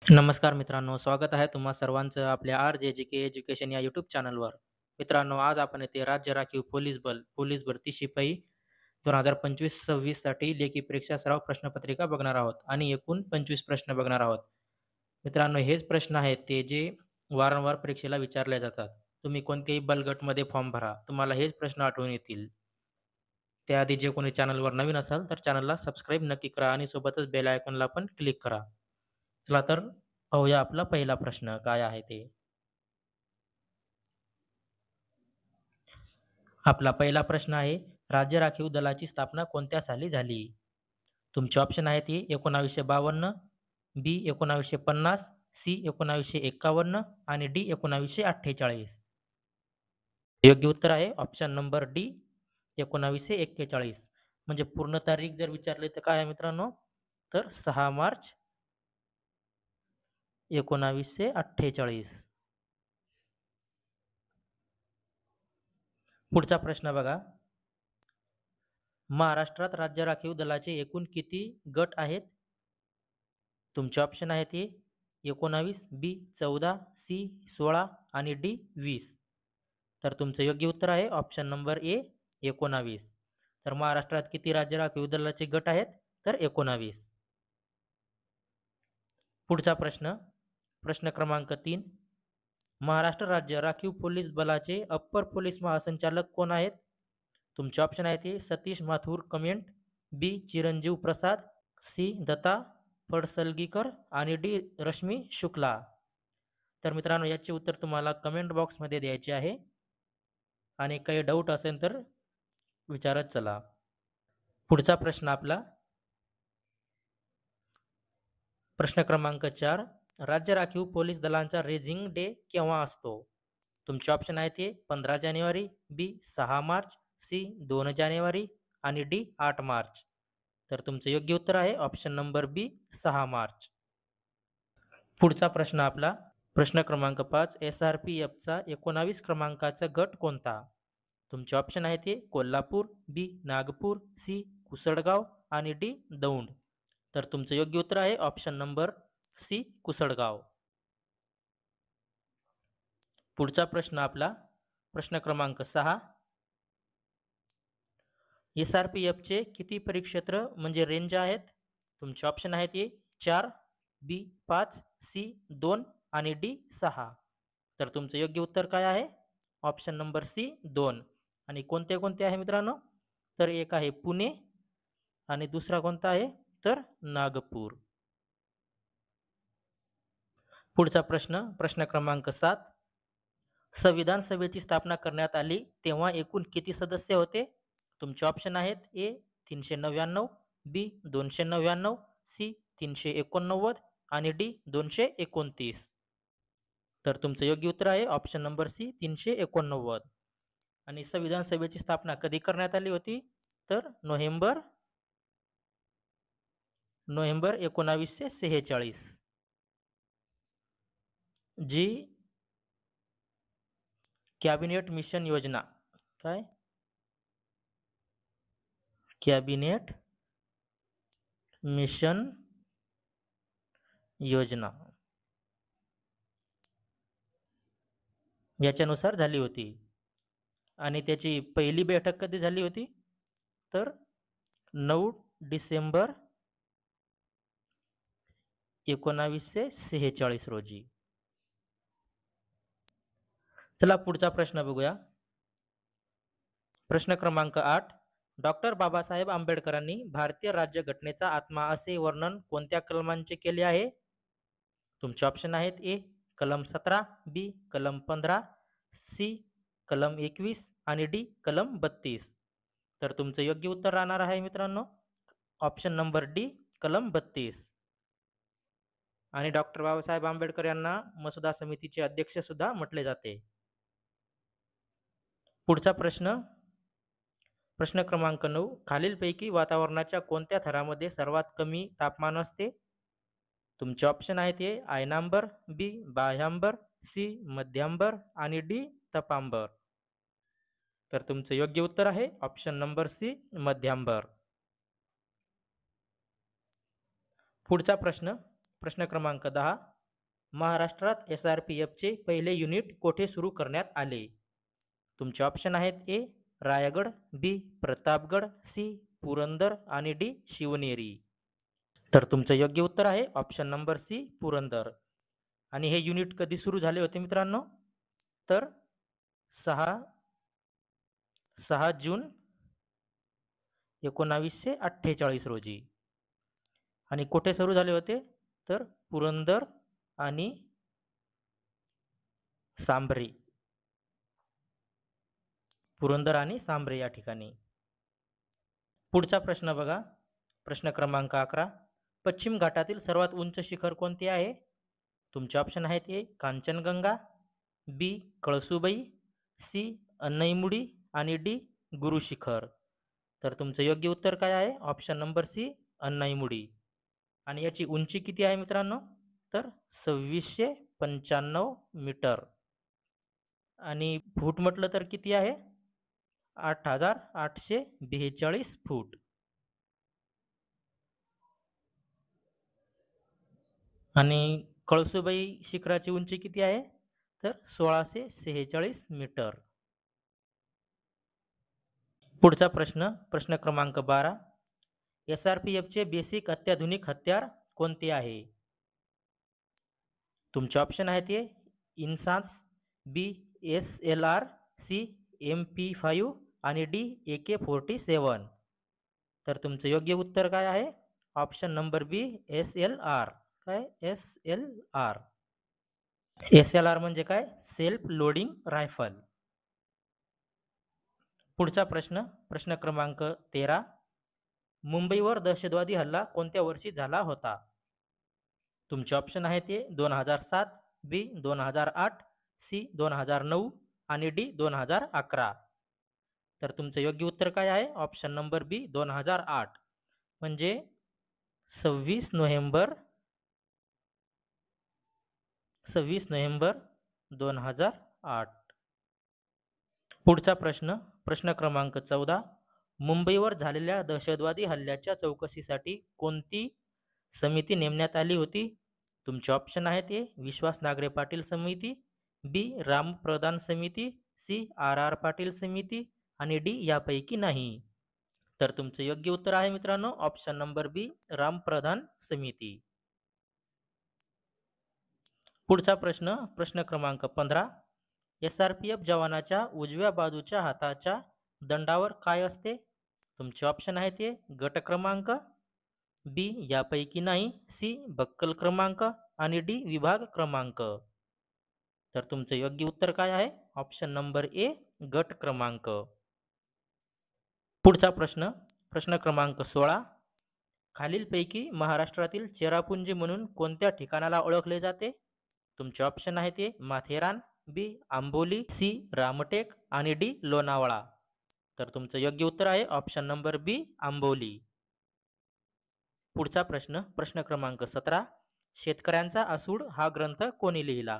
नमस्कार मित्रांनो, स्वागत आहे तुम्हा सर्वांचं आपल्या RJGK एज्युकेशन या यूट्यूब चॅनलवर. मित्रांनो, आज आपण येथे राज्य राखीव पोलीस बल, पोलीस भरती शिपाई 2025-26 साठी लेखी परीक्षा सराव प्रश्नपत्रिका बघणार आहोत आणि एकूण 25 प्रश्न बघणार आहोत. मित्रांनो, हेच प्रश्न आहेत ते जे वारंवार परीक्षेला विचारले जातात. तुम्ही कोणत्याही बलगटमध्ये फॉर्म भरा, तुम्हाला हेच प्रश्न आठवून येतील. त्याआधी जे कोणी चॅनलवर नवीन असाल, तर चॅनलला सबस्क्राईब नक्की करा आणि सोबतच बेल आयकॉनला पण क्लिक करा. चला तर पाहूया आपला पहिला प्रश्न काय आहे ते. आपला पहिला प्रश्न आहे, राज्य राखीव दलाची स्थापना कोणत्या साली झाली? तुमचे ऑप्शन आहेत ए 1952, बी 1950, सी 1951 आणि डी 1948. योग्य उत्तर आहे ऑप्शन नंबर डी 1941. म्हणजे पूर्ण तारीख जर विचारली तर काय आहे मित्रांनो? तर 6 मार्च 1948. पुढचा प्रश्न बघा. महाराष्ट्रात राज्य राखीव दलाचे एकूण किती गट आहेत? तुमचे ऑप्शन आहेत ए 19, बी 14, सी 16 आणि डी 20. तर तुमचं योग्य उत्तर आहे ऑप्शन नंबर ए 19. तर महाराष्ट्रात किती राज्य राखीव दलाचे गट आहेत? तर 19. पुढचा प्रश्न, प्रश्न क्रमांक 3. महाराष्ट्र राज्य राखीव पोलीस बलाचे अप्पर पोलीस महासंचालक कोण आहेत? तुमचे ऑप्शन आहेत ए सतीश माथुर कमेंट, बी चिरंजीव प्रसाद, सी दत्ता फडसलगीकर आणि डी रश्मी शुक्ला. तर मित्रांनो, याचे उत्तर तुम्हाला कमेंट बॉक्समध्ये द्यायचे आहे आणि काही डाऊट असेल तर विचारत चला. पुढचा प्रश्न आपला, प्रश्न क्रमांक 4. राज्य राखीव पोलीस दलांचा रेझिंग डे केव्हा असतो? तुमचे ऑप्शन आहेत ए 15 जानेवारी, बी 6 मार्च, सी 2 जानेवारी आणि डी 8 मार्च. तर तुमचं योग्य उत्तर आहे ऑप्शन नंबर बी 6 मार्च. पुढचा प्रश्न आपला, प्रश्न क्रमांक 5. SRPFचा 19 क्रमांकाचा गट कोणता? तुमचे ऑप्शन आहेत ए कोल्हापूर, बी नागपूर, सी कुसळगाव आणि डी दौंड. तर तुमचं योग्य उत्तर आहे ऑप्शन नंबर सी कुसळगाव. पुढचा प्रश्न आपला, प्रश्न क्रमांक 6. SRPFचे किती परिक्षेत्र म्हणजे रेंज आहेत? तुमचे ऑप्शन आहेत ए 4, बी 5, सी 2 आणि डी 6. तर तुमचं योग्य उत्तर काय आहे? Option number C 2. आणि कोणते कोणते आहे मित्रांनो? तर एक आहे पुणे आणि दुसरा कोणता आहे? तर नागपूर. पुढचा प्रश्न, प्रश्न क्रमांक 7. संविधान सभेची स्थापना करण्यात आली तेव्हा एकूण किती सदस्य होते? तुमचे ऑप्शन आहेत ए 399, बी 299, सी 389 आणि डी 229. तर तुमचं योग्य उत्तर आहे ऑप्शन नंबर सी 389. आणि संविधान सभेची स्थापना कधी करण्यात आली होती? तर नोव्हेंबर 1946. जी कॅबिनेट मिशन योजना, काय कॅबिनेट मिशन योजना याच्यानुसार झाली होती. आणि त्याची पहिली बैठक कधी झाली होती? तर 9 डिसेंबर 1946 रोजी. चला पुढचा प्रश्न बघूया. प्रश्न क्रमांक 8. डॉक्टर बाबासाहेब आंबेडकरांनी भारतीय राज्यघटनेचा आत्मा असे वर्णन कोणत्या कलमांचे केले आहे? तुमचे ऑप्शन आहेत ए कलम 17, बी कलम 15, सी कलम 21 आणि डी कलम 32. तर तुमचं योग्य उत्तर राहणार आहे मित्रांनो ऑप्शन नंबर डी कलम 32. आणि डॉक्टर बाबासाहेब आंबेडकर यांना मसुदा समितीचे अध्यक्ष सुद्धा म्हटले जाते. पुढचा प्रश्न, प्रश्न क्रमांक 9. खालीलपैकी वातावरणाच्या कोणत्या थरामध्ये सर्वात कमी तापमान असते? तुमचे ऑप्शन आहेत ए आयनांबर, बी बाह्यांबर, सी मध्यांबर आणि डी तपांबर. तर तुमचं योग्य उत्तर आहे ऑप्शन नंबर सी मध्यांबर. पुढचा प्रश्न, प्रश्न क्रमांक 10. महाराष्ट्रात SRPFचे पहिले युनिट कोठे सुरू करण्यात आले? तुमचे ऑप्शन आहेत ए रायगड, बी प्रतापगड, सी पुरंदर आणि डी शिवनेरी. तर तुमचं योग्य उत्तर आहे ऑप्शन नंबर सी पुरंदर. आणि हे युनिट कधी सुरू झाले होते मित्रांनो? तर 6 जून 1948 रोजी. आणि कुठे सुरू झाले होते? तर पुरंदर आणि सांभरे. पुरंदर आणि सांभरे या ठिकाणी. पुढचा प्रश्न बघा. प्रश्न क्रमांक 11. पश्चिम घाटातील सर्वात उंच शिखर कोणते आहे? तुमचे ऑप्शन आहेत ए कांचनगंगा, बी कळसुबाई, सी अन्नईमुडी आणि डी गुरु शिखर. तर तुमचं योग्य उत्तर काय आहे? Option number C Anamudi. आणि याची उंची किती आहे मित्रांनो? तर 2695 मीटर. आणि फूट म्हटलं तर किती आहे? 8842 फूट. आणि कळसुबाई शिखराची उंची किती आहे? तर 1646 मीटर. पुढचा प्रश्न, प्रश्न क्रमांक 12. SRPFचे बेसिक अत्याधुनिक हत्यार कोणते आहे? तुमचे ऑप्शन आहेत ए इन्सास, बी SLR, सी MP5 आणि डी AK-47. तर तुमचं योग्य उत्तर काय आहे? ऑप्शन नंबर बी SLR. काय? SLR. SLR म्हणजे काय? Self loading rifle. पुढचा प्रश्न, प्रश्न क्रमांक 13. मुंबईवर दहशतवादी हल्ला कोणत्या वर्षी झाला होता? तुमचे ऑप्शन आहेत ए 2007, बी 2008, सी 2009 आणि डी 2011. तर तुमचं योग्य उत्तर काय आहे? ऑप्शन नंबर बी 2008. म्हणजे 26 नोव्हेंबर 2008. पुढचा प्रश्न, प्रश्न क्रमांक 14. मुंबईवर झालेल्या दहशतवादी हल्ल्याच्या चौकशीसाठी कोणती समिती नेमण्यात आली होती? तुमचे ऑप्शन आहेत ए विश्वास नागरे पाटील समिती, बी रामप्रधान समिती, सी RR पाटील समिती आणि डी यापैकी नाही. तर तुमचं योग्य उत्तर आहे मित्रांनो ऑप्शन नंबर बी रामप्रधान समिती. पुढचा प्रश्न, प्रश्न क्रमांक 15. SRPF जवानाच्या उजव्या बाजूच्या हाताच्या दंडावर काय असते? तुमचे ऑप्शन आहेत ए गट क्रमांक, बी यापैकी नाही, सी बक्कल क्रमांक आणि डी विभाग क्रमांक. तर तुमचं योग्य उत्तर काय आहे? ऑप्शन नंबर ए गट क्रमांक. पुढचा प्रश्न, प्रश्न क्रमांक 16. खालीलपैकी महाराष्ट्रातील चेरापुंजी म्हणून कोणत्या ठिकाणाला ओळखले जाते? तुमचे ऑप्शन आहेत ए माथेरान, बी आंबोली, सी रामटेक आणि डी लोणावळा. तर तुमचं योग्य उत्तर आहे ऑप्शन नंबर बी आंबोली. पुढचा प्रश्न, प्रश्न क्रमांक 17. शेतकऱ्यांचा असूड हा ग्रंथ कोणी लिहिला?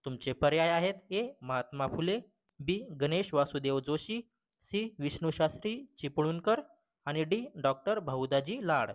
तुमचे पर्याय आहेत ए महात्मा फुले, बी गणेश वासुदेव जोशी, सी विष्णुशास्त्री चिपळूणकर आणि डी डॉक्टर भाऊदाजी लाड.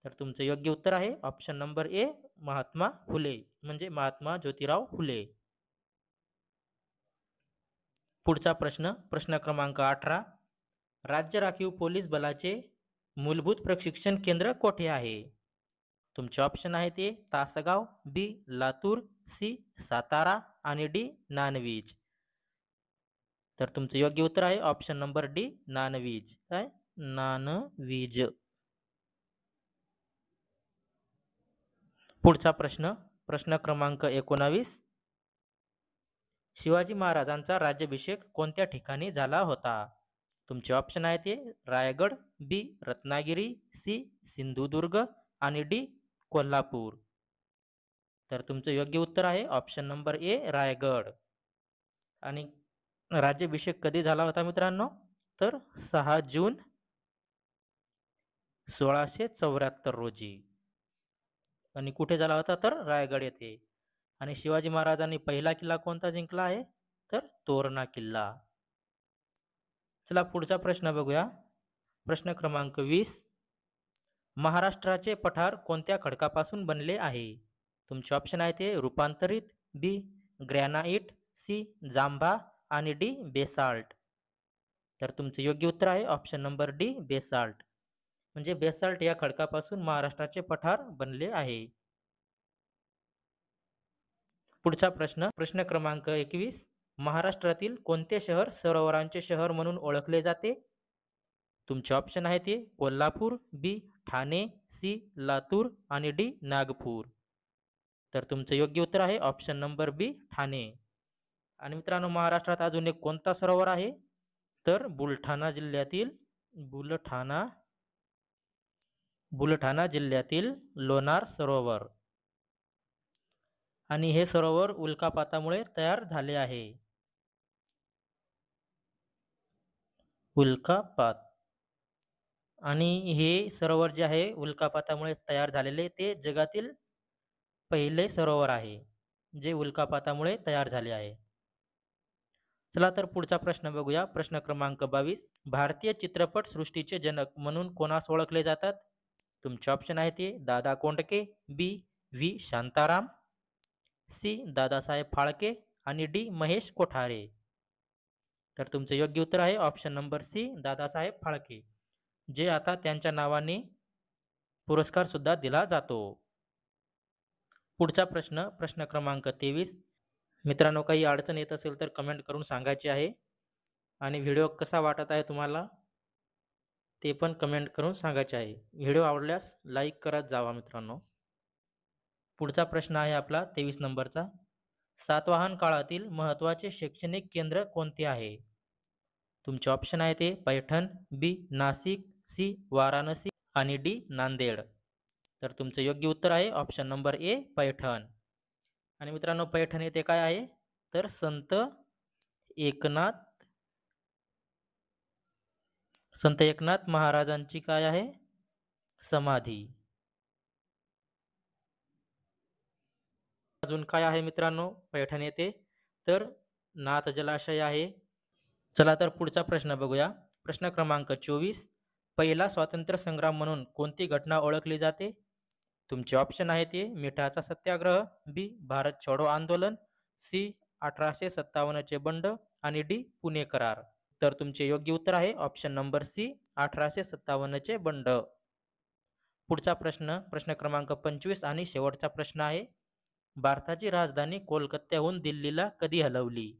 तर तुमचं योग्य उत्तर आहे option number A Mahatma Phule म्हणजे महात्मा ज्योतिराव फुले. पुढचा प्रश्न, प्रश्न क्रमांक 18. राज्य राखीव पोलीस बलाचे मूलभूत प्रशिक्षण केंद्र कोठे आहे? तुमचे ऑप्शन आहेत ए तासगाव, बी लातूर, सी सातारा आणि डी नानवीज. तर तुमचं योग्य उत्तर आहे ऑप्शन नंबर डी नानवीज. काय? नानवीज. पुढचा प्रश्न, प्रश्न क्रमांक 19. शिवाजी महाराजांचा राज्याभिषेक कोणत्या ठिकाणी झाला होता? तुमचे ऑप्शन आहेत ए रायगड, बी रत्नागिरी, सी सिंधुदुर्ग आणि डी कोल्हापूर. तर तुमचं योग्य उत्तर आहे ऑप्शन नंबर ए रायगड. आणि राज्याभिषेक कधी झाला होता मित्रांनो? तर 6 जून 1674 रोजी. आणि कुठे झाला होता? तर रायगड येथे. आणि शिवाजी महाराजांनी पहिला किल्ला कोणता जिंकला आहे? तर तोरणा किल्ला. चला पुढचा प्रश्न बघूया. प्रश्न क्रमांक 20. महाराष्ट्राचे पठार कोणत्या खडकापासून बनले आहे? तुमचे ऑप्शन आहे ते रूपांतरित, बी ग्रॅनाइट, सी जांभा आणि डी बेसाल्ट. तर तुमचे योग्य उत्तर आहे ऑप्शन नंबर डी बेसाल्ट. म्हणजे बेसाल्ट या खडकापासून महाराष्ट्राचे पठार बनले आहे. पुढचा प्रश्न, प्रश्न क्रमांक 21. महाराष्ट्रातील कोणते शहर सरोवरांचे शहर म्हणून ओळखले जाते? तुमचे ऑप्शन आहे ते कोल्हापूर, बी ठाणे, सी लातूर आणि डी नागपूर. तर तुमचं योग्य उत्तर आहे ऑप्शन नंबर बी ठाणे. आणि मित्रांनो, महाराष्ट्रात अजून एक कोणता सरोवर आहे? तर बुलढाणा जिल्ह्यातील बुलढाणा बुलढाणा जिल्ह्यातील लोणार सरोवर. आणि हे सरोवर उल्कापातामुळे तयार झाले आहे. उल्कापात. आणि हे सरोवर जे आहे उल्कापातामुळे तयार झालेले, ते जगातील पहिले सरोवर आहे जे उल्कापातामुळे तयार झाले आहे. चला तर पुढचा प्रश्न बघूया. प्रश्न क्रमांक 22. भारतीय चित्रपट सृष्टीचे जनक म्हणून कोणास ओळखले जातात? तुमचे ऑप्शन आहे ते Dada Kondke, B V Shantaram, C Dadasaheb Phalke आणि डी महेश कोठारे. तर तुमचे योग्य उत्तर आहे option number C Dadasaheb Phalke, जे आता त्यांच्या नावाने पुरस्कार सुद्धा दिला जातो. पुढचा प्रश्न, प्रश्न क्रमांक 23. मित्रांनो, काही अडचण येत असेल तर कमेंट करून सांगायची आहे. आणि व्हिडिओ कसा वाटत आहे तुम्हाला ते पण कमेंट करून सांगायचे आहे. व्हिडिओ आवडल्यास लाईक करत जावा मित्रांनो. पुढचा प्रश्न आहे आपला 23 नंबरचा. सातवाहन काळातील महत्त्वाचे शैक्षणिक केंद्र कोणते आहे? तुमचे ऑप्शन आहे ते पैठण, बी नाशिक, सी वाराणसी आणि डी नांदेड. तर तुमचं योग्य उत्तर आहे ऑप्शन नंबर ए पैठण. आणि मित्रांनो, पैठण येथे काय आहे? तर एकनाथ संत एकनाथ महाराजांची काय आहे? समाधी. अजून काय आहे मित्रांनो पैठण येथे? तर नाथ जलाशय आहे. चला तर पुढचा प्रश्न बघूया. प्रश्न क्रमांक 24. पहिला स्वातंत्र्य संग्राम म्हणून कोणती घटना ओळखली जाते? तुमचे ऑप्शन आहे ते मिठाचा सत्याग्रह, बी भारत छोडो आंदोलन, सी 1857 चे बंड आणि डी पुणे करार. तर तुमचे योग्य उत्तर आहे ऑप्शन नंबर सी 1857 चे बंड. पुढचा प्रश्न, प्रश्न क्रमांक 25 आणि शेवटचा प्रश्न आहे. भारताची राजधानी कोलकात्याहून दिल्लीला कधी हलवली?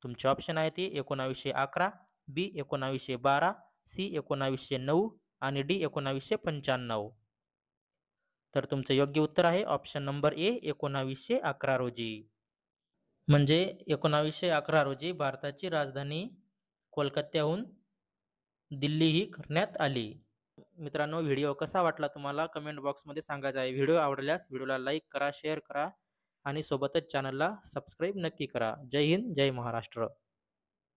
तुमचे ऑप्शन आहे ते 1911, बी 1912, सी 1909 आणि डी 1995. तर तुमचं योग्य उत्तर आहे ऑप्शन नंबर ए 1911 रोजी. म्हणजे 1911 रोजी भारताची राजधानी कोलकात्याहून दिल्ली ही करण्यात आली. मित्रांनो, व्हिडिओ कसा वाटला तुम्हाला कमेंट बॉक्समध्ये सांगायचं आहे. व्हिडिओ आवडल्यास व्हिडिओला लाईक करा, शेअर करा आणि सोबतच चॅनलला सबस्क्राईब नक्की करा. जय हिंद, जय महाराष्ट्र.